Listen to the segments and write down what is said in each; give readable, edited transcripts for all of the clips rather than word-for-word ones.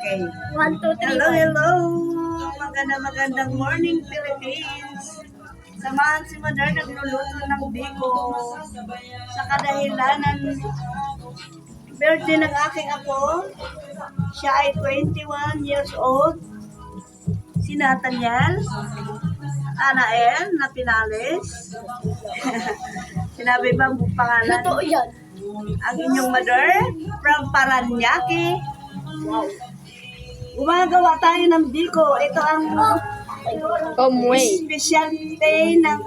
Okay. 1, 2, 3, Hello, hello! Magandang morning, Philippines! Samahan si Mother nagluluto ng biko sa kadahilanan birthday ng aking apo. Siya ay 21 years old. Si Nathaniel Anael na Pinales. Sinabi ba ang pangalan? Totoo yan. Ang inyong mother from Paranaque. Gumagawa tayo ng biko. Ito ang specialty ng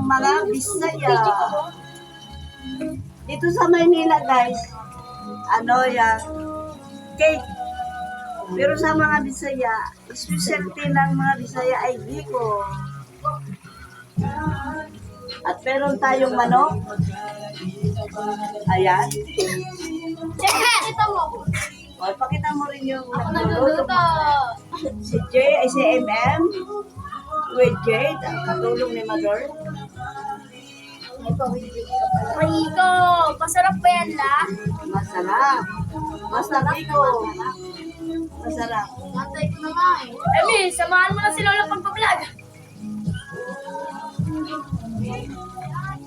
mga Bisaya. Dito sa Maynila, guys, cake. Pero sa mga Bisaya, specialty ng mga Bisaya ay biko. At meron tayong manok. Ayan. Ito mo. O, pakita mo rin yung Nagluluto. si Jay ay si MM with Jade, ang katulong ni Mother. Maiko. Masarap ba yan, La? Masarap. Basta biko. Masarap. Matay ko na nga eh. Emi, samahan mo na si Lola pagpa-vlog.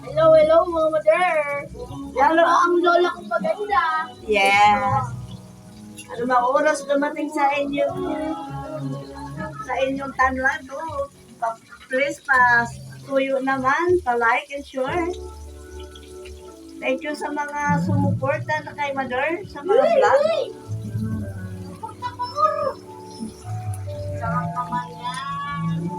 Hello, mga mother. Lalo Ang lola ko maganda. yes. Ano ba oras dumating sa inyong tanlan to? Please tuyo naman, pa-like and share. Thank you sa mga sumuporta na kay Mother sa mga vlog. Sarap naman yan.